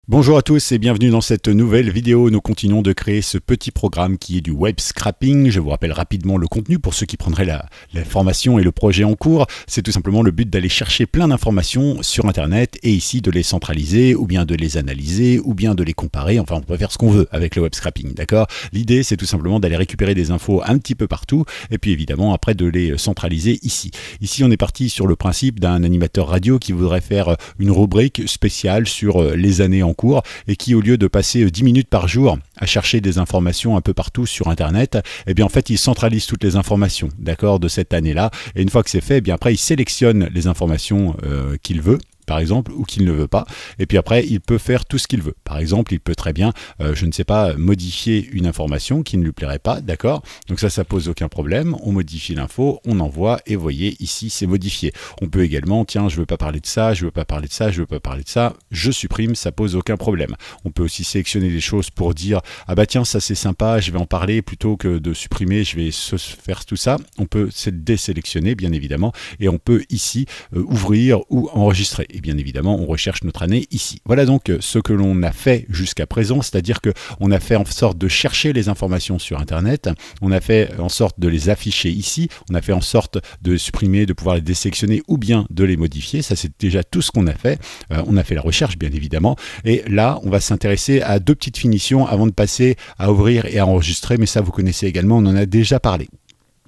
Bonjour à tous et bienvenue dans cette nouvelle vidéo. Nous continuons de créer ce petit programme qui est du web scrapping. Je vous rappelle rapidement le contenu pour ceux qui prendraient la formation et le projet en cours. C'est tout simplement le but d'aller chercher plein d'informations sur Internet et ici de les centraliser ou bien de les analyser ou bien de les comparer. Enfin, on peut faire ce qu'on veut avec le web scrapping, d'accord? L'idée, c'est tout simplement d'aller récupérer des infos un petit peu partout et puis évidemment après de les centraliser ici. Ici, on est parti sur le principe d'un animateur radio qui voudrait faire une rubrique spéciale sur les années en cours et qui, au lieu de passer 10 minutes par jour à chercher des informations un peu partout sur Internet, eh bien en fait il centralise toutes les informations, d'accord, de cette année-là, et une fois que c'est fait, eh bien après il sélectionne les informations qu'il veut, par exemple, ou qu'il ne veut pas, et puis après il peut faire tout ce qu'il veut. Par exemple, il peut très bien, je ne sais pas, modifier une information qui ne lui plairait pas, d'accord? Donc ça pose aucun problème, on modifie l'info, on envoie, et vous voyez, ici c'est modifié. On peut également, tiens, je veux pas parler de ça, je veux pas parler de ça, je veux pas parler de ça, je supprime, ça pose aucun problème. On peut aussi sélectionner des choses pour dire, ah bah tiens, ça c'est sympa, je vais en parler, plutôt que de supprimer, je vais faire tout ça. On peut désélectionner, bien évidemment, et on peut ici ouvrir ou enregistrer. Et bien évidemment, on recherche notre année ici. Voilà donc ce que l'on a fait jusqu'à présent, c'est-à-dire qu'on a fait en sorte de chercher les informations sur Internet, on a fait en sorte de les afficher ici, on a fait en sorte de supprimer, de pouvoir les désélectionner ou bien de les modifier. Ça, c'est déjà tout ce qu'on a fait. On a fait la recherche, bien évidemment. Et là, on va s'intéresser à deux petites finitions avant de passer à ouvrir et à enregistrer, mais ça, vous connaissez également, on en a déjà parlé.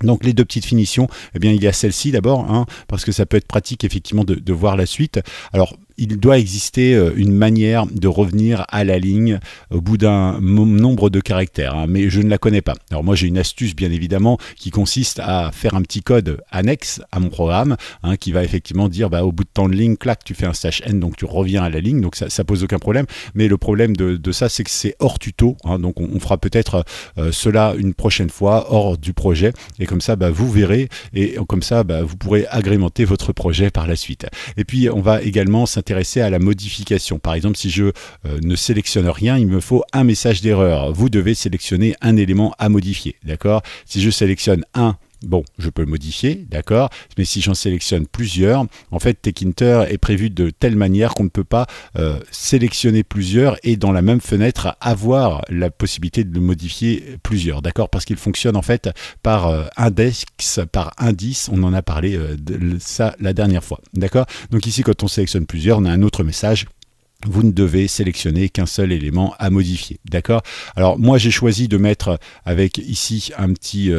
Donc les deux petites finitions, eh bien il y a celle-ci d'abord, hein, parce que ça peut être pratique effectivement de voir la suite. Alors il doit exister une manière de revenir à la ligne au bout d'un nombre de caractères, hein, mais je ne la connais pas. Alors moi j'ai une astuce bien évidemment qui consiste à faire un petit code annexe à mon programme, hein, qui va effectivement dire bah, au bout de tant de lignes, clac, tu fais un /n, donc tu reviens à la ligne, donc ça pose aucun problème. Mais le problème de ça, c'est que c'est hors tuto, hein, donc on fera peut-être cela une prochaine fois hors du projet, et comme ça bah, vous verrez, et comme ça bah, vous pourrez agrémenter votre projet par la suite. Et puis on va également s'intéresser à la modification. Par exemple, si je ne sélectionne rien, il me faut un message d'erreur. Vous devez sélectionner un élément à modifier, d'accord? Si je sélectionne un, bon, je peux le modifier, d'accord? Mais si j'en sélectionne plusieurs, en fait, Tkinter est prévu de telle manière qu'on ne peut pas sélectionner plusieurs et dans la même fenêtre avoir la possibilité de le modifier plusieurs, d'accord? Parce qu'il fonctionne en fait par index, par indice. On en a parlé de ça la dernière fois, d'accord? Donc ici, quand on sélectionne plusieurs, on a un autre message. Vous ne devez sélectionner qu'un seul élément à modifier, d'accord? Alors moi j'ai choisi de mettre avec ici un petit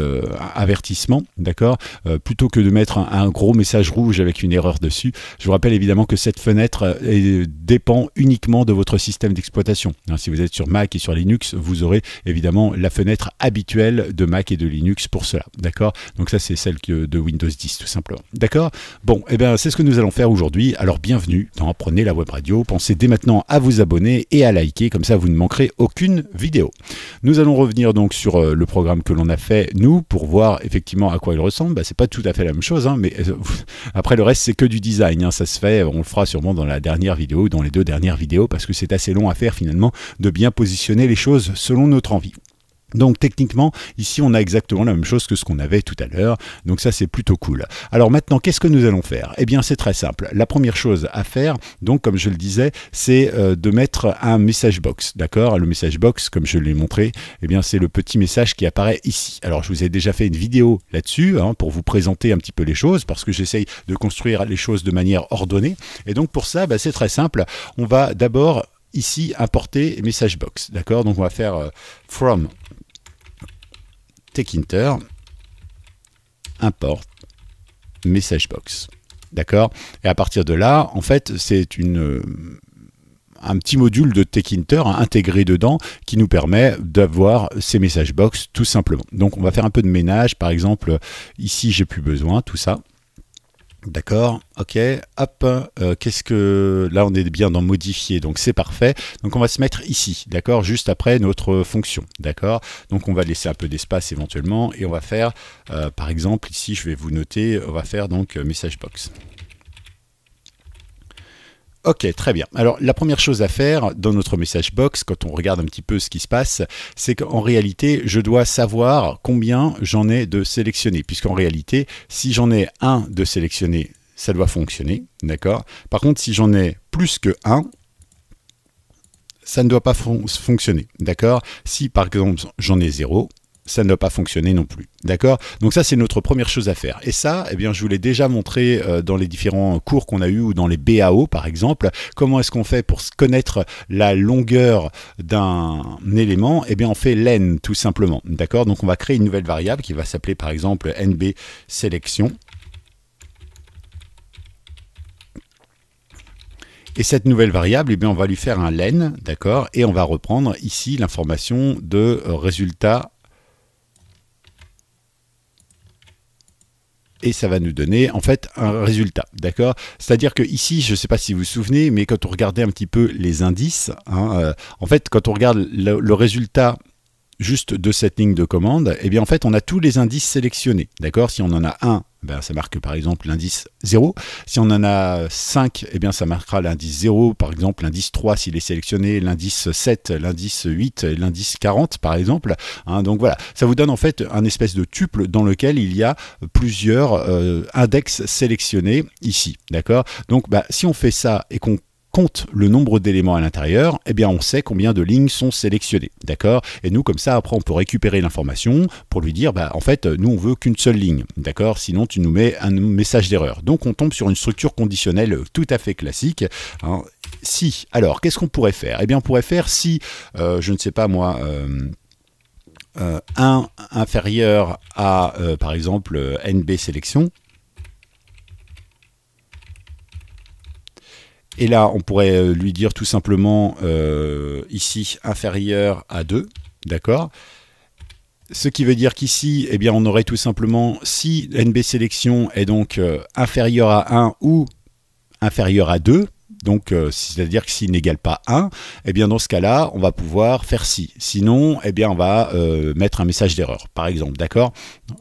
avertissement, d'accord, plutôt que de mettre un gros message rouge avec une erreur dessus. Je vous rappelle évidemment que cette fenêtre dépend uniquement de votre système d'exploitation. Si vous êtes sur Mac et sur Linux, vous aurez évidemment la fenêtre habituelle de Mac et de Linux pour cela, d'accord? Donc ça c'est celle de Windows 10 tout simplement, d'accord? Bon, et bien c'est ce que nous allons faire aujourd'hui. Alors bienvenue dans Apprenez la web radio. Pensez dès maintenant à vous abonner et à liker, comme ça vous ne manquerez aucune vidéo. Nous allons revenir donc sur le programme que l'on a fait nous pour voir effectivement à quoi il ressemble. Bah, c'est pas tout à fait la même chose, hein, mais après le reste c'est que du design, hein, ça se fait, on le fera sûrement dans la dernière vidéo ou dans les deux dernières vidéos parce que c'est assez long à faire finalement de bien positionner les choses selon notre envie. Donc techniquement, ici on a exactement la même chose que ce qu'on avait tout à l'heure, donc ça c'est plutôt cool. Alors maintenant, qu'est-ce que nous allons faire? Eh bien c'est très simple. La première chose à faire, donc comme je le disais, c'est de mettre un message box, d'accord? Le message box, comme je l'ai montré, eh bien c'est le petit message qui apparaît ici. Alors je vous ai déjà fait une vidéo là-dessus, hein, pour vous présenter un petit peu les choses, parce que j'essaye de construire les choses de manière ordonnée, et donc pour ça, bah, c'est très simple. On va d'abord ici importer message box, d'accord? Donc on va faire from Tkinter import message box, d'accord? Et à partir de là, en fait, c'est un petit module de Tkinter intégré dedans qui nous permet d'avoir ces message box tout simplement. Donc on va faire un peu de ménage, par exemple, ici j'ai plus besoin, tout ça. D'accord, ok, hop, qu'est-ce que... Là, on est bien dans modifier, donc c'est parfait. Donc, on va se mettre ici, d'accord, juste après notre fonction, d'accord. Donc, on va laisser un peu d'espace éventuellement et on va faire, par exemple, ici, je vais vous noter, on va faire donc message box. Ok, très bien. Alors, la première chose à faire dans notre message box, quand on regarde un petit peu ce qui se passe, c'est qu'en réalité, je dois savoir combien j'en ai de sélectionnés. Puisqu'en réalité, si j'en ai un de sélectionné, ça doit fonctionner, d'accord? Par contre, si j'en ai plus que un, ça ne doit pas fonctionner, d'accord? Si par exemple j'en ai 0, ça ne doit pas fonctionner non plus, d'accord? Donc ça, c'est notre première chose à faire. Et ça, eh bien, je vous l'ai déjà montré dans les différents cours qu'on a eu ou dans les BAO, par exemple. Comment est-ce qu'on fait pour connaître la longueur d'un élément? Eh bien, on fait len, tout simplement, d'accord? Donc, on va créer une nouvelle variable qui va s'appeler, par exemple, nbSelection. Et cette nouvelle variable, eh bien, on va lui faire un len, d'accord? Et on va reprendre ici l'information de résultat. Et ça va nous donner en fait un résultat, d'accord? C'est-à-dire que ici, je ne sais pas si vous vous souvenez, mais quand on regardait un petit peu les indices, hein, en fait, quand on regarde le résultat juste de cette ligne de commande, eh bien en fait, on a tous les indices sélectionnés, d'accord? Si on en a un, ben, ça marque par exemple l'indice 0. Si on en a 5, eh bien ça marquera l'indice 0, par exemple l'indice 3 s'il est sélectionné, l'indice 7, l'indice 8, l'indice 40 par exemple. Hein, donc voilà, ça vous donne en fait un espèce de tuple dans lequel il y a plusieurs index sélectionnés ici, d'accord? Donc bah, si on fait ça et qu'on compte le nombre d'éléments à l'intérieur, eh bien on sait combien de lignes sont sélectionnées, d'accord? Et nous, comme ça, après, on peut récupérer l'information pour lui dire, bah, en fait, nous, on veut qu'une seule ligne, d'accord? Sinon, tu nous mets un message d'erreur. Donc, on tombe sur une structure conditionnelle tout à fait classique. Hein. Si, alors, qu'est-ce qu'on pourrait faire? Eh bien, on pourrait faire si, je ne sais pas moi, 1 inférieur à, par exemple, nbSelection. Et là, on pourrait lui dire tout simplement ici inférieur à 2, d'accord? Ce qui veut dire qu'ici, eh bien, on aurait tout simplement, si nbSelection est donc inférieur à 1 ou inférieur à 2, donc c'est-à-dire que s'il n'égale pas 1, eh bien dans ce cas-là, on va pouvoir faire si. Sinon, eh bien on va mettre un message d'erreur, par exemple, d'accord?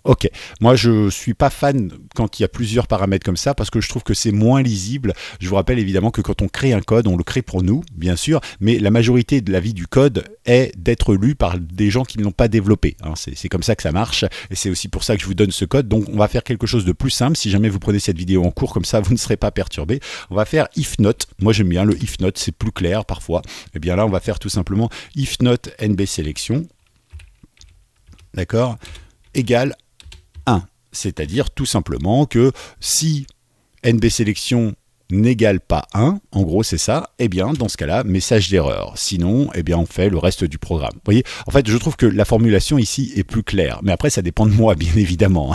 Ok, moi je suis pas fan quand il y a plusieurs paramètres comme ça, parce que je trouve que c'est moins lisible. Je vous rappelle évidemment que quand on crée un code, on le crée pour nous, bien sûr, mais la majorité de la vie du code est d'être lu par des gens qui ne l'ont pas développé. Hein. C'est comme ça que ça marche, et c'est aussi pour ça que je vous donne ce code. Donc on va faire quelque chose de plus simple. Si jamais vous prenez cette vidéo en cours, comme ça vous ne serez pas perturbé. On va faire if not. Moi j'aime bien le if not, c'est plus clair parfois. Et bien là on va faire tout simplement if not nbSelection, d'accord, égale 1. C'est-à-dire tout simplement que si nbSelection n'égale pas 1, en gros c'est ça, et bien dans ce cas-là, message d'erreur. Sinon, eh bien on fait le reste du programme. Vous voyez, en fait je trouve que la formulation ici est plus claire, mais après ça dépend de moi bien évidemment.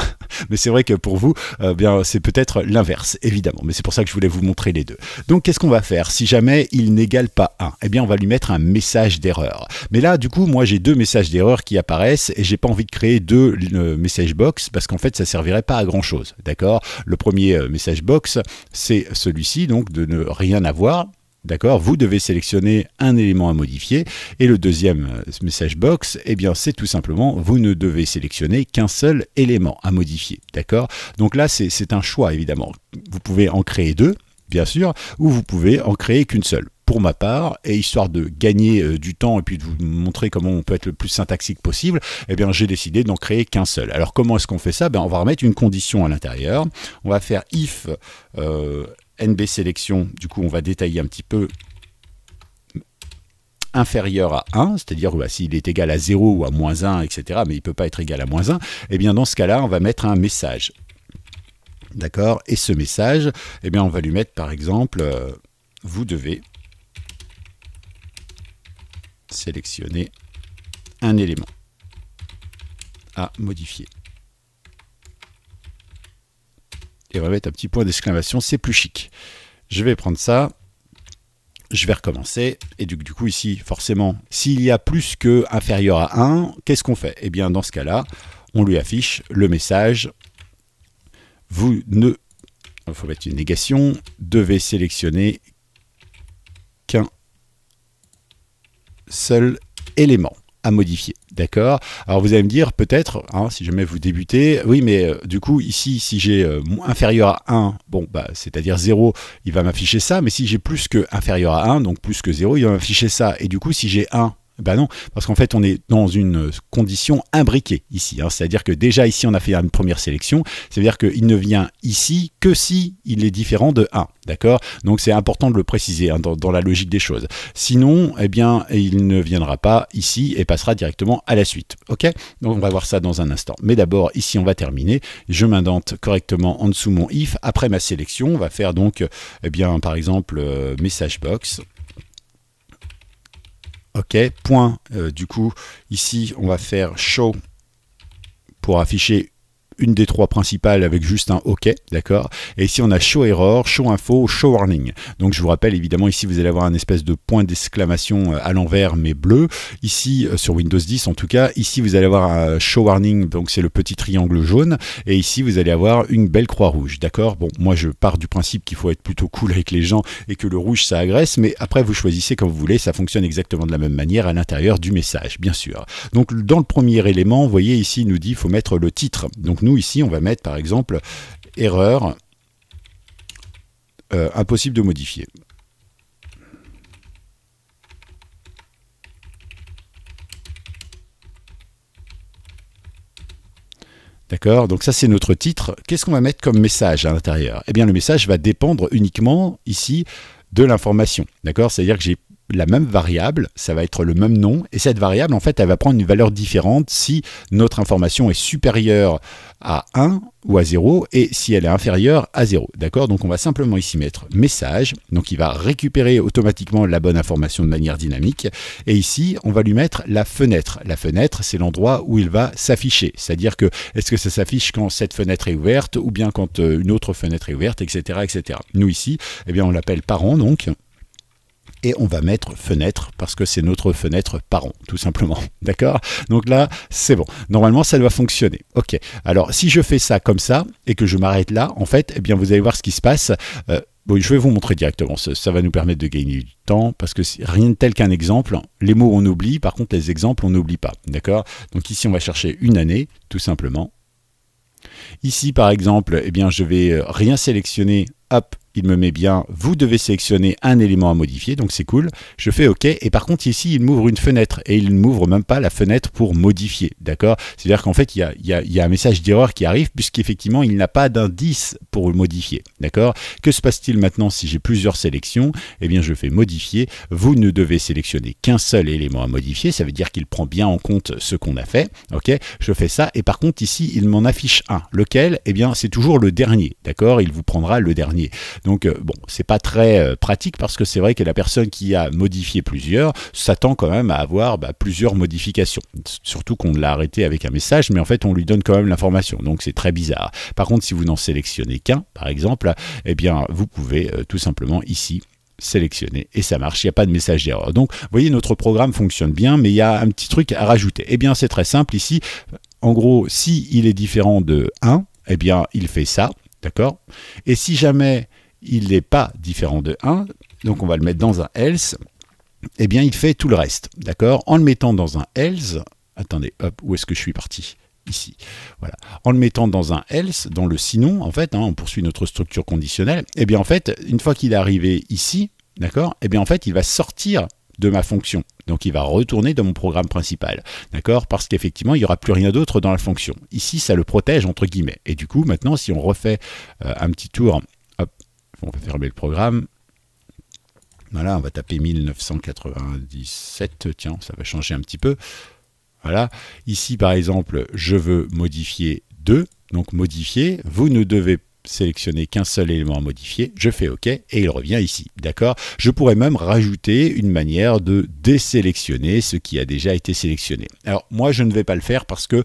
Mais c'est vrai que pour vous, bien c'est peut-être l'inverse, évidemment, mais c'est pour ça que je voulais vous montrer les deux. Donc qu'est-ce qu'on va faire si jamais il n'égale pas 1? Eh bien on va lui mettre un message d'erreur. Mais là du coup, moi j'ai deux messages d'erreur qui apparaissent et j'ai pas envie de créer deux message box parce qu'en fait ça servirait pas à grand chose, d'accord? Le premier message box, c'est celui donc de ne rien avoir, d'accord? Vous devez sélectionner un élément à modifier, et le deuxième message box, eh bien c'est tout simplement vous ne devez sélectionner qu'un seul élément à modifier, d'accord? Donc là c'est un choix évidemment. Vous pouvez en créer deux, bien sûr, ou vous pouvez en créer qu'une seule. Pour ma part, et histoire de gagner du temps et puis de vous montrer comment on peut être le plus syntaxique possible, eh bien j'ai décidé d'en créer qu'un seul. Alors comment est-ce qu'on fait ça? Ben, on va remettre une condition à l'intérieur. On va faire if nbSelection, du coup on va détailler un petit peu, inférieur à 1, c'est-à-dire bah, s'il est égal à 0 ou à moins 1, etc., mais il ne peut pas être égal à moins 1, et bien dans ce cas-là, on va mettre un message. D'accord? Et ce message, eh bien on va lui mettre par exemple, vous devez sélectionner un élément à modifier. Et on va mettre un petit point d'exclamation, c'est plus chic. Je vais prendre ça, je vais recommencer, et du coup ici, forcément, s'il y a plus que inférieur à 1, qu'est-ce qu'on fait? Eh bien dans ce cas-là, on lui affiche le message, vous ne, il faut mettre une négation, devez sélectionner qu'un seul élément à modifier, d'accord? Alors vous allez me dire peut-être, hein, si jamais vous débutez, oui mais du coup ici si j'ai inférieur à 1, bon bah c'est-à-dire 0, il va m'afficher ça, mais si j'ai plus que inférieur à 1, donc plus que 0, il va m'afficher ça, et du coup si j'ai 1, Ben non, parce qu'en fait on est dans une condition imbriquée ici, hein. C'est-à-dire que déjà ici on a fait une première sélection, c'est-à-dire qu'il ne vient ici que si il est différent de 1, d'accord? Donc c'est important de le préciser, hein, dans la logique des choses. Sinon, eh bien, il ne viendra pas ici et passera directement à la suite, ok? Donc on va voir ça dans un instant. Mais d'abord, ici on va terminer, je m'indente correctement en dessous mon if, après ma sélection, on va faire donc, eh bien, par exemple, message box. Ok, point, du coup, ici, on va faire show pour afficher une des trois principales avec juste un OK, d'accord? Et ici, on a show error, show info, show warning. Donc, je vous rappelle, évidemment, ici, vous allez avoir un espèce de point d'exclamation à l'envers, mais bleu. Ici, sur Windows 10, en tout cas, ici, vous allez avoir un show warning, donc c'est le petit triangle jaune. Et ici, vous allez avoir une belle croix rouge, d'accord? Bon, moi, je pars du principe qu'il faut être plutôt cool avec les gens et que le rouge, ça agresse, mais après, vous choisissez comme vous voulez. Ça fonctionne exactement de la même manière à l'intérieur du message, bien sûr. Donc, dans le premier élément, vous voyez, ici, il nous dit qu'il faut mettre le titre. Donc, nous, ici, on va mettre par exemple erreur impossible de modifier. D'accord, donc ça c'est notre titre. Qu'est-ce qu'on va mettre comme message à l'intérieur? Eh bien le message va dépendre uniquement ici de l'information. D'accord, c'est-à-dire que j'ai la même variable, ça va être le même nom, et cette variable, en fait, elle va prendre une valeur différente si notre information est supérieure à 1 ou à 0, et si elle est inférieure à 0. D'accord? Donc, on va simplement ici mettre message, donc il va récupérer automatiquement la bonne information de manière dynamique, et ici, on va lui mettre la fenêtre. La fenêtre, c'est l'endroit où il va s'afficher, c'est-à-dire que, est-ce que ça s'affiche quand cette fenêtre est ouverte, ou bien quand une autre fenêtre est ouverte, etc., etc. Nous, ici, eh bien, on l'appelle parent, donc, et on va mettre fenêtre parce que c'est notre fenêtre parent, tout simplement. D'accord? Donc là, c'est bon. Normalement, ça doit fonctionner. Ok. Alors, si je fais ça comme ça et que je m'arrête là, en fait, eh bien, vous allez voir ce qui se passe. Bon, je vais vous montrer directement. Ça va nous permettre de gagner du temps parce que rien de tel qu'un exemple. Les mots, on oublie. Par contre, les exemples, on n'oublie pas. D'accord? Donc ici, on va chercher une année, tout simplement. Ici, par exemple, eh bien, je vais rien sélectionner. Hop, il me met bien, vous devez sélectionner un élément à modifier, donc c'est cool. Je fais OK, et par contre ici, il m'ouvre une fenêtre, et il ne m'ouvre même pas la fenêtre pour modifier, d'accord? C'est-à-dire qu'en fait, il y a un message d'erreur qui arrive, puisqu'effectivement, il n'a pas d'indice pour le modifier, d'accord? Que se passe-t-il maintenant si j'ai plusieurs sélections? Eh bien, je fais modifier, vous ne devez sélectionner qu'un seul élément à modifier, ça veut dire qu'il prend bien en compte ce qu'on a fait, ok? Je fais ça, et par contre ici, il m'en affiche un, lequel? Eh bien, c'est toujours le dernier, d'accord? Il vous prendra le dernier. Donc, bon, c'est pas très pratique parce que c'est vrai que la personne qui a modifié plusieurs s'attend quand même à avoir plusieurs modifications. Surtout qu'on l'a arrêté avec un message, mais en fait, on lui donne quand même l'information. Donc, c'est très bizarre. Par contre, si vous n'en sélectionnez qu'un, par exemple, eh bien, vous pouvez tout simplement ici sélectionner et ça marche, il n'y a pas de message d'erreur. Donc, vous voyez, notre programme fonctionne bien, mais il y a un petit truc à rajouter. Eh bien, c'est très simple ici. En gros, si il est différent de 1, eh bien, il fait ça. D'accord? Et si jamais il n'est pas différent de 1, donc on va le mettre dans un else, eh bien il fait tout le reste. D'accord? En le mettant dans un else, attendez, hop, où est-ce que je suis parti? Ici. Voilà. En le mettant dans un else, dans le sinon, en fait, hein, on poursuit notre structure conditionnelle, eh bien en fait, une fois qu'il est arrivé ici, d'accord? Eh bien en fait, il va sortir de ma fonction. Donc il va retourner dans mon programme principal, d'accord? Parce qu'effectivement, il n'y aura plus rien d'autre dans la fonction. Ici, ça le protège, entre guillemets. Et du coup, maintenant, si on refait un petit tour, hop, on va fermer le programme. Voilà, on va taper 1997. Tiens, ça va changer un petit peu. Voilà. Ici, par exemple, je veux modifier 2. Donc, modifier. Vous ne devez sélectionner qu'un seul élément à modifier, je fais OK et il revient ici, d'accord? Je pourrais même rajouter une manière de désélectionner ce qui a déjà été sélectionné. Alors moi je ne vais pas le faire parce que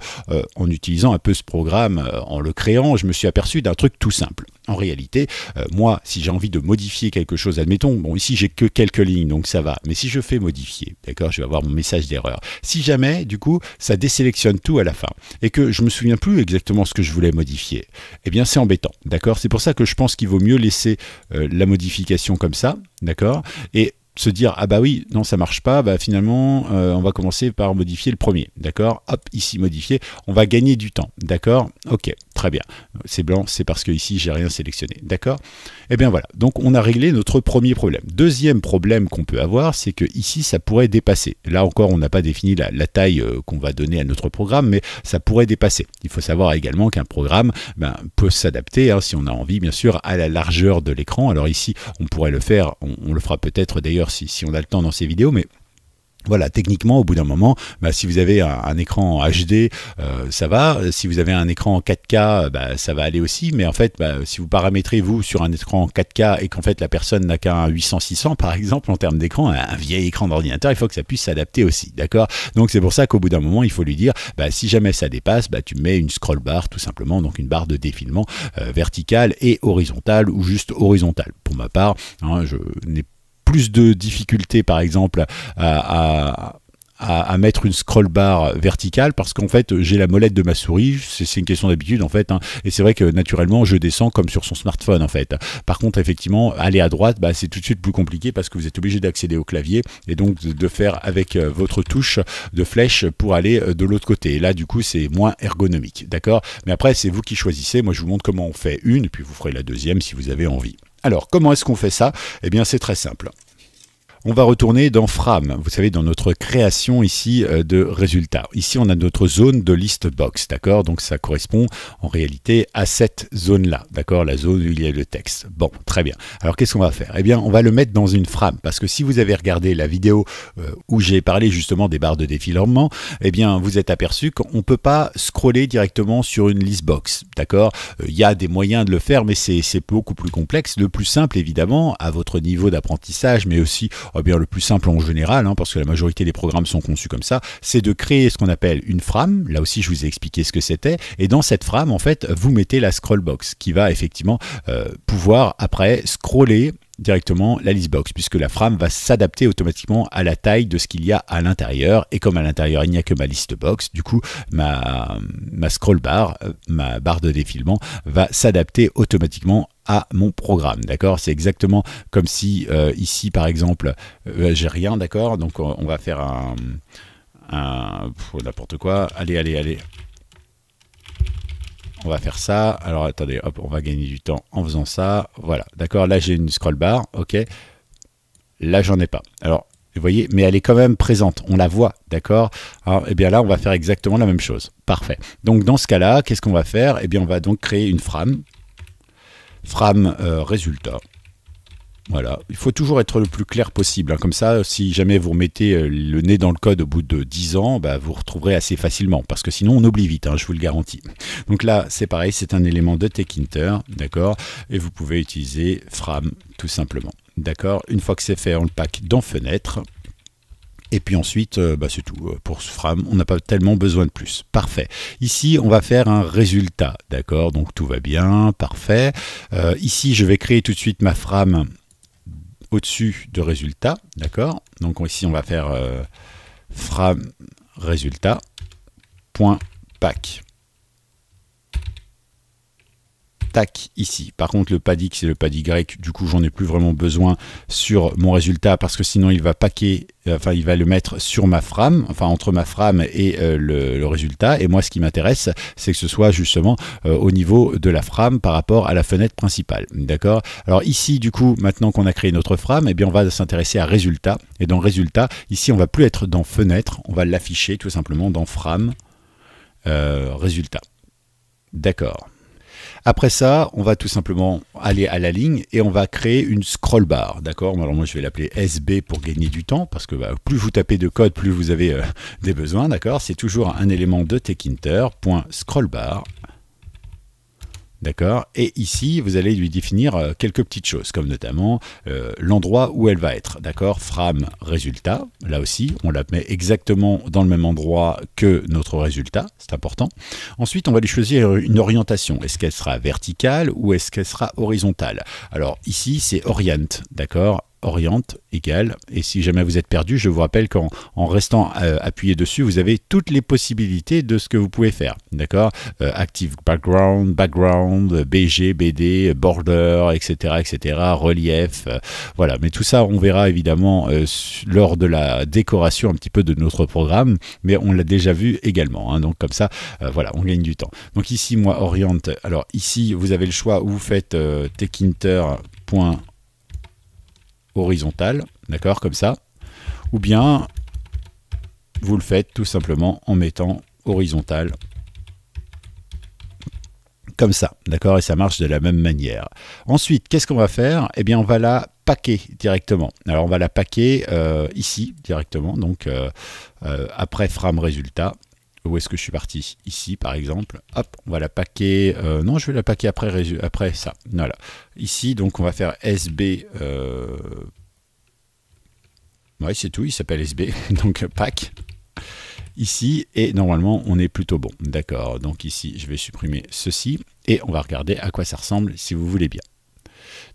en utilisant un peu ce programme, en le créant, je me suis aperçu d'un truc tout simple. En réalité, moi si j'ai envie de modifier quelque chose, admettons, bon ici j'ai que quelques lignes donc ça va, mais si je fais modifier, d'accord, je vais avoir mon message d'erreur. Si jamais du coup ça désélectionne tout à la fin et que je me souviens plus exactement ce que je voulais modifier, eh bien c'est embêtant. D'accord, c'est pour ça que je pense qu'il vaut mieux laisser la modification comme ça, d'accord, et se dire ah bah oui non ça marche pas, bah finalement on va commencer par modifier le premier, d'accord, hop ici modifier, on va gagner du temps, d'accord, ok, très très bien. C'est blanc, c'est parce que ici j'ai rien sélectionné. D'accord? Et bien voilà. Donc on a réglé notre premier problème. Deuxième problème qu'on peut avoir, c'est que ici ça pourrait dépasser. Là encore, on n'a pas défini la taille qu'on va donner à notre programme, mais ça pourrait dépasser. Il faut savoir également qu'un programme peut s'adapter, hein, si on a envie, bien sûr, à la largeur de l'écran. Alors ici, on pourrait le faire, on le fera peut-être d'ailleurs si on a le temps dans ces vidéos, mais voilà, techniquement, au bout d'un moment, si vous avez un écran HD, ça va. Si vous avez un écran 4K, ça va aller aussi. Mais en fait, si vous paramétrez, vous, sur un écran 4K et qu'en fait, la personne n'a qu'un 800-600, par exemple, en termes d'écran, un vieil écran d'ordinateur, il faut que ça puisse s'adapter aussi. D'accord? Donc, c'est pour ça qu'au bout d'un moment, il faut lui dire, si jamais ça dépasse, tu mets une scroll bar, tout simplement, donc une barre de défilement verticale et horizontale ou juste horizontale. Pour ma part, hein, je n'ai plus de difficultés par exemple à mettre une scroll bar verticale parce qu'en fait j'ai la molette de ma souris, c'est une question d'habitude en fait, hein, et c'est vrai que naturellement je descends comme sur son smartphone en fait. Par contre effectivement aller à droite c'est tout de suite plus compliqué parce que vous êtes obligé d'accéder au clavier et donc de faire avec votre touche de flèche pour aller de l'autre côté, et là du coup c'est moins ergonomique, d'accord? Mais après c'est vous qui choisissez, moi je vous montre comment on fait une et puis vous ferez la deuxième si vous avez envie. Alors, comment est-ce qu'on fait ça? Eh bien, c'est très simple. On va retourner dans Fram, vous savez, dans notre création ici de résultats. Ici, on a notre zone de list box, d'accord? Donc, ça correspond en réalité à cette zone-là, d'accord? La zone où il y a le texte. Bon, très bien. Alors, qu'est-ce qu'on va faire? Eh bien, on va le mettre dans une Fram, parce que si vous avez regardé la vidéo où j'ai parlé justement des barres de défilement, eh bien, vous êtes aperçu qu'on ne peut pas scroller directement sur une list box, d'accord? Il y a des moyens de le faire, mais c'est beaucoup plus complexe. Le plus simple, évidemment, à votre niveau d'apprentissage, mais aussi bien le plus simple en général, hein, parce que la majorité des programmes sont conçus comme ça, c'est de créer ce qu'on appelle une frame. Là aussi, je vous ai expliqué ce que c'était. Et dans cette frame, en fait, vous mettez la scroll box qui va effectivement pouvoir après scroller directement la listbox, puisque la frame va s'adapter automatiquement à la taille de ce qu'il y a à l'intérieur, et comme à l'intérieur il n'y a que ma listbox, du coup ma scroll bar, ma barre de défilement va s'adapter automatiquement à mon programme, d'accord? C'est exactement comme si ici par exemple j'ai rien, d'accord? Donc on va faire n'importe quoi, allez, on va faire ça. Alors attendez, hop, on va gagner du temps en faisant ça. Voilà, d'accord, là j'ai une scroll bar, ok. Là j'en ai pas. Alors, vous voyez, mais elle est quand même présente, on la voit, d'accord? Et bien là, on va faire exactement la même chose. Parfait. Donc dans ce cas-là, qu'est-ce qu'on va faire? Eh bien, on va donc créer une frame. Frame résultat. Voilà, il faut toujours être le plus clair possible, hein. Comme ça, si jamais vous remettez le nez dans le code au bout de 10 ans, vous retrouverez assez facilement, parce que sinon on oublie vite, hein, je vous le garantis. Donc là, c'est pareil, c'est un élément de TechInter, d'accord, et vous pouvez utiliser Fram tout simplement, d'accord. Une fois que c'est fait, on le pack dans Fenêtre. Et puis ensuite, c'est tout. Pour ce Fram, on n'a pas tellement besoin de plus. Parfait. Ici, on va faire un résultat. D'accord? Donc tout va bien. Parfait. Ici, je vais créer tout de suite ma Fram au-dessus de résultat. D'accord? Donc ici, on va faire Fram résultat. .pack. Tac, ici. Par contre, le pad X et le pad Y, du coup, j'en ai plus vraiment besoin sur mon résultat parce que sinon, il va packer, enfin, il va le mettre sur ma frame, enfin, entre ma frame et le résultat. Et moi, ce qui m'intéresse, c'est que ce soit justement au niveau de la frame par rapport à la fenêtre principale. D'accord? Alors ici, du coup, maintenant qu'on a créé notre frame, eh bien, on va s'intéresser à résultat. Et dans résultat, ici, on va plus être dans fenêtre, on va l'afficher tout simplement dans frame résultat. D'accord. Après ça, on va tout simplement aller à la ligne et on va créer une scroll bar, d'accord? Alors moi je vais l'appeler SB pour gagner du temps, parce que plus vous tapez de code, plus vous avez des besoins, d'accord? C'est toujours un élément de TechInter, .scrollbar. D'accord? Et ici, vous allez lui définir quelques petites choses, comme notamment l'endroit où elle va être. D'accord? Frame résultat. Là aussi, on la met exactement dans le même endroit que notre résultat. C'est important. Ensuite, on va lui choisir une orientation. Est-ce qu'elle sera verticale ou est-ce qu'elle sera horizontale? Alors ici, c'est orient. D'accord? orient égale, et si jamais vous êtes perdu, je vous rappelle qu'en restant appuyé dessus, vous avez toutes les possibilités de ce que vous pouvez faire, d'accord, active background, BG, BD, border, etc., relief, voilà, mais tout ça on verra évidemment lors de la décoration un petit peu de notre programme, mais on l'a déjà vu également, hein, donc comme ça, voilà, on gagne du temps. Donc ici, moi, orient, alors ici, vous avez le choix où vous faites techinter.horizontal, d'accord, comme ça, ou bien vous le faites tout simplement en mettant horizontal comme ça, d'accord, et ça marche de la même manière. Ensuite, qu'est-ce qu'on va faire? Eh bien, on va la paquer directement. Alors, on va la paquer ici directement, donc après frame résultat. Où est-ce que je suis parti? Ici, par exemple. Hop, on va la paquer. Non, je vais la paquer après ça. Voilà. Ici, donc, on va faire SB. Ouais, c'est tout. Il s'appelle SB. Donc, pack. Ici, et normalement, on est plutôt bon. D'accord. Donc, ici, je vais supprimer ceci. Et on va regarder à quoi ça ressemble, si vous voulez bien.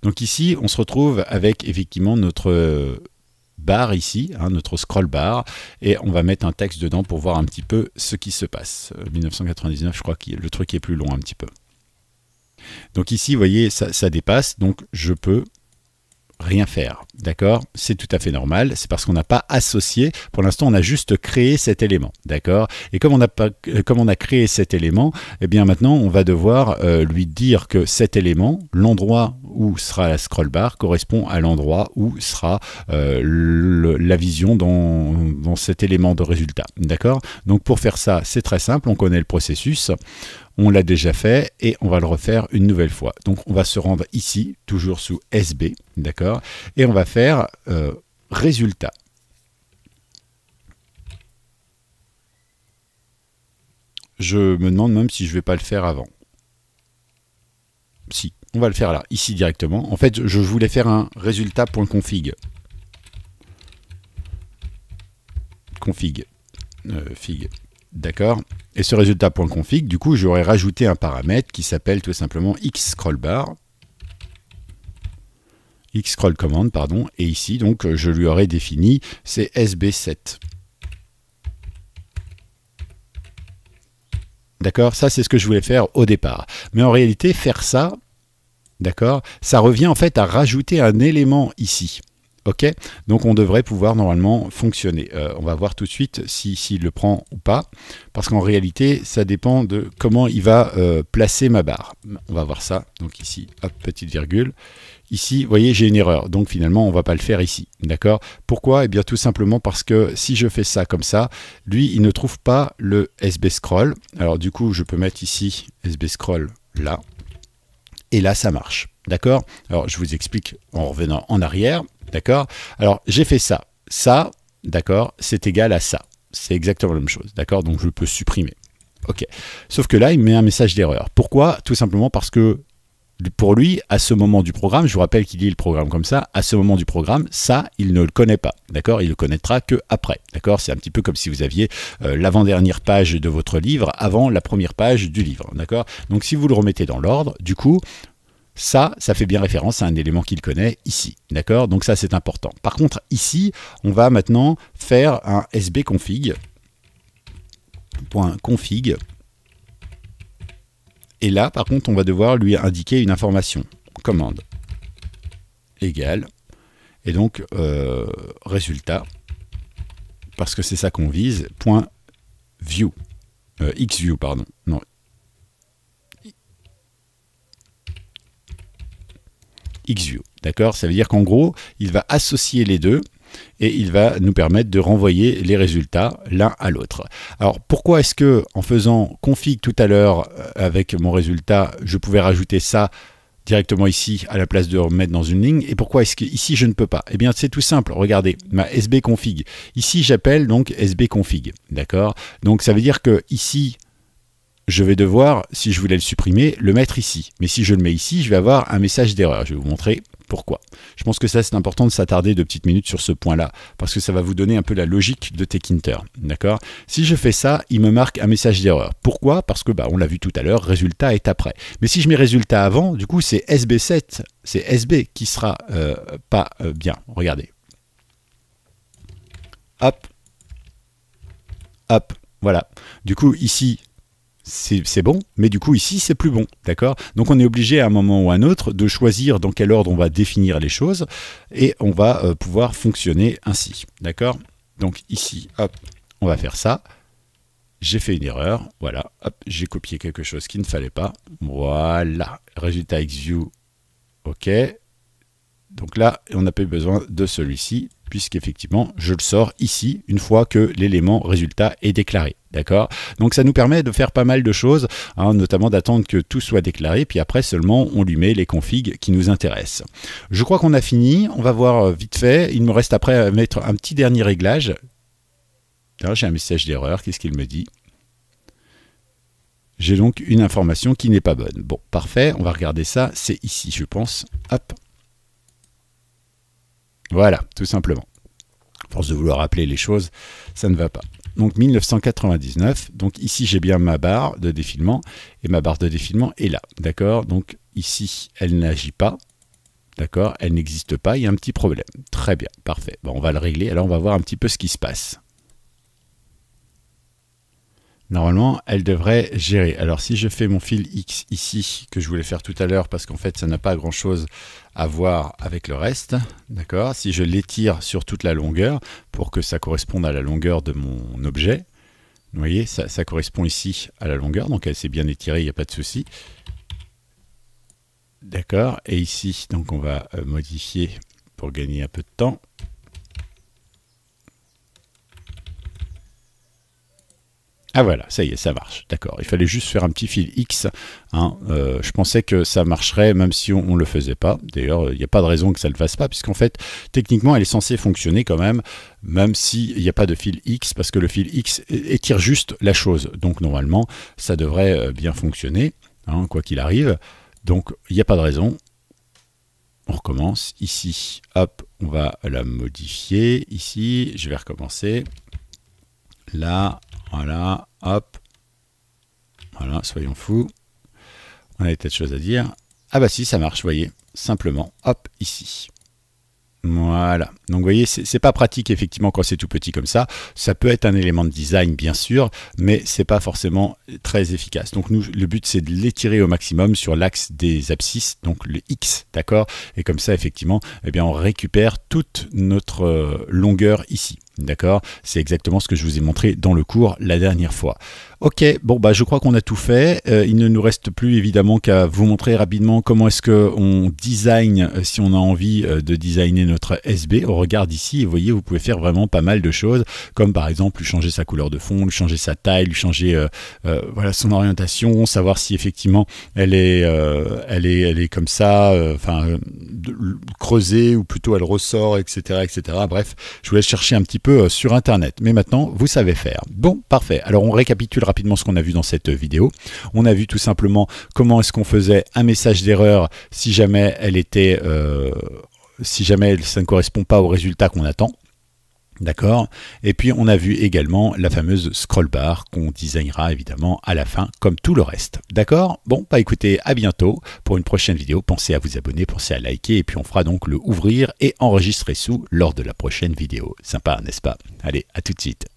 Donc, ici, on se retrouve avec, effectivement, notre barre ici, hein, notre scroll bar, et on va mettre un texte dedans pour voir un petit peu ce qui se passe. 1999, je crois que le truc est plus long un petit peu. Donc ici, vous voyez, ça dépasse, donc je peux rien faire, d'accord? C'est tout à fait normal, c'est parce qu'on n'a pas associé, pour l'instant on a juste créé cet élément, d'accord? Et comme on a créé cet élément, eh bien maintenant on va devoir lui dire que cet élément, l'endroit où sera la scroll bar, correspond à l'endroit où sera la vision dans cet élément de résultat, d'accord? Donc pour faire ça, c'est très simple, on connaît le processus. On l'a déjà fait et on va le refaire une nouvelle fois. Donc on va se rendre ici, toujours sous SB, d'accord, et on va faire résultat. Je me demande même si je ne vais pas le faire avant. Si, on va le faire là, ici directement. En fait, je voulais faire un résultat.config. Config. Fig. D'accord. Et ce résultat.config, du coup, j'aurais rajouté un paramètre qui s'appelle tout simplement xScrollBar. xScrollCommand, pardon. Et ici, donc, je lui aurais défini, c'est SB7. D'accord. Ça, c'est ce que je voulais faire au départ. Mais en réalité, faire ça, d'accord, ça revient en fait à rajouter un élément ici. Ok, donc on devrait pouvoir normalement fonctionner. On va voir tout de suite s'il le prend ou pas, parce qu'en réalité, ça dépend de comment il va placer ma barre. On va voir ça. Donc ici, hop, petite virgule. Ici, vous voyez, j'ai une erreur. Donc finalement, on ne va pas le faire ici. D'accord? Pourquoi? Eh bien, tout simplement parce que si je fais ça comme ça, lui, il ne trouve pas le SB scroll. Alors du coup, je peux mettre ici SB scroll là. Et là, ça marche. D'accord? Alors, je vous explique en revenant en arrière. D'accord? Alors, j'ai fait ça. Ça, d'accord, c'est égal à ça. C'est exactement la même chose. D'accord? Donc, je peux supprimer. OK. Sauf que là, il me met un message d'erreur. Pourquoi? Tout simplement parce que pour lui, à ce moment du programme, je vous rappelle qu'il lit le programme comme ça, à ce moment du programme, ça, il ne le connaît pas. D'accord? Il le connaîtra que après. D'accord? C'est un petit peu comme si vous aviez l'avant-dernière page de votre livre avant la première page du livre. D'accord? Donc, si vous le remettez dans l'ordre, du coup, ça fait bien référence à un élément qu'il connaît ici. D'accord? Donc ça, c'est important. Par contre, ici, on va maintenant faire un sbconfig. .config. Et là, par contre, on va devoir lui indiquer une information. Commande égale. Et donc, résultat, parce que c'est ça qu'on vise, point view. Xview, pardon. Non. Xview, d'accord? Ça veut dire qu'en gros, il va associer les deux et il va nous permettre de renvoyer les résultats l'un à l'autre. Alors, pourquoi est-ce que en faisant config tout à l'heure avec mon résultat, je pouvais rajouter ça directement ici à la place de remettre dans une ligne, et pourquoi est-ce que ici je ne peux pas? Eh bien, c'est tout simple. Regardez, ma sbconfig. Ici, j'appelle donc sbconfig, d'accord? Donc, ça veut dire que ici, je vais devoir, si je voulais le supprimer, le mettre ici. Mais si je le mets ici, je vais avoir un message d'erreur. Je vais vous montrer. Pourquoi? Je pense que ça, c'est important de s'attarder 2 petites minutes sur ce point-là, parce que ça va vous donner un peu la logique de Tkinter. D'accord? Si je fais ça, il me marque un message d'erreur. Pourquoi? Parce que, on l'a vu tout à l'heure, résultat est après. Mais si je mets résultat avant, du coup, c'est SB7, c'est SB qui sera pas bien. Regardez. Hop. Hop. Voilà. Du coup, ici, c'est bon, mais du coup ici c'est plus bon, d'accord? Donc on est obligé à un moment ou à un autre de choisir dans quel ordre on va définir les choses et on va pouvoir fonctionner ainsi, d'accord? Donc ici, hop, on va faire ça. J'ai fait une erreur, voilà, hop, j'ai copié quelque chose qu'il ne fallait pas, voilà, résultat XView, ok. Donc là, on n'a pas eu besoin de celui-ci, puisqu'effectivement, je le sors ici, une fois que l'élément résultat est déclaré. D'accord? Donc ça nous permet de faire pas mal de choses, hein, notamment d'attendre que tout soit déclaré, puis après seulement on lui met les configs qui nous intéressent. Je crois qu'on a fini, on va voir vite fait. Il me reste après à mettre un petit dernier réglage. J'ai un message d'erreur, qu'est-ce qu'il me dit? J'ai donc une information qui n'est pas bonne. Bon, parfait, on va regarder ça, c'est ici je pense. Hop. Voilà, tout simplement. À force de vouloir appeler les choses, ça ne va pas. Donc 1999, donc ici j'ai bien ma barre de défilement, et ma barre de défilement est là, d'accord? Donc ici, elle n'agit pas, d'accord? Elle n'existe pas, il y a un petit problème. Très bien, parfait. Bon, on va le régler, alors on va voir un petit peu ce qui se passe. Normalement, elle devrait gérer. Alors si je fais mon fil X ici, que je voulais faire tout à l'heure, parce qu'en fait ça n'a pas grand chose à voir avec le reste, d'accord? Si je l'étire sur toute la longueur, pour que ça corresponde à la longueur de mon objet, vous voyez, ça correspond ici à la longueur, donc elle s'est bien étirée, il n'y a pas de souci. D'accord, et ici, donc on va modifier pour gagner un peu de temps. Ah voilà, ça y est, ça marche, d'accord. Il fallait juste faire un petit fil X. Hein. Je pensais que ça marcherait même si on ne le faisait pas. D'ailleurs, il n'y a pas de raison que ça ne le fasse pas, puisqu'en fait, techniquement, elle est censée fonctionner quand même s'il n'y a pas de fil X, parce que le fil X étire juste la chose. Donc normalement, ça devrait bien fonctionner, hein, quoi qu'il arrive. Donc, il n'y a pas de raison. On recommence. Ici, hop, on va la modifier. Ici, je vais recommencer. Là... Voilà, hop. Voilà, soyons fous. On a des tas de choses à dire. Ah bah si, ça marche, vous voyez. Simplement, hop, ici. Voilà. Donc vous voyez, c'est pas pratique effectivement quand c'est tout petit comme ça. Ça peut être un élément de design bien sûr, mais c'est pas forcément très efficace. Donc nous, le but c'est de l'étirer au maximum sur l'axe des abscisses, donc le X, d'accord? Et comme ça effectivement, eh bien on récupère toute notre longueur ici. D'accord? C'est exactement ce que je vous ai montré dans le cours la dernière fois. Ok, bon bah je crois qu'on a tout fait. Il ne nous reste plus évidemment qu'à vous montrer rapidement comment est-ce qu'on design, si on a envie de designer notre SB. On regarde ici et vous voyez, vous pouvez faire vraiment pas mal de choses, comme par exemple lui changer sa couleur de fond, lui changer sa taille, lui changer voilà, son orientation, savoir si effectivement elle est comme ça, creusée ou plutôt elle ressort, etc., etc. Bref, je vous laisse chercher un petit peu sur internet, mais maintenant vous savez faire. Bon, parfait. Alors on récapitule rapidement ce qu'on a vu dans cette vidéo. On a vu tout simplement comment est-ce qu'on faisait un message d'erreur si jamais elle était si jamais ça ne correspond pas au résultat qu'on attend. D'accord? Et puis on a vu également la fameuse scroll bar qu'on designera évidemment à la fin comme tout le reste. D'accord? Bon, bah écoutez, à bientôt pour une prochaine vidéo. Pensez à vous abonner, pensez à liker et puis on fera donc le ouvrir et enregistrer sous lors de la prochaine vidéo. Sympa, n'est-ce pas? Allez, à tout de suite.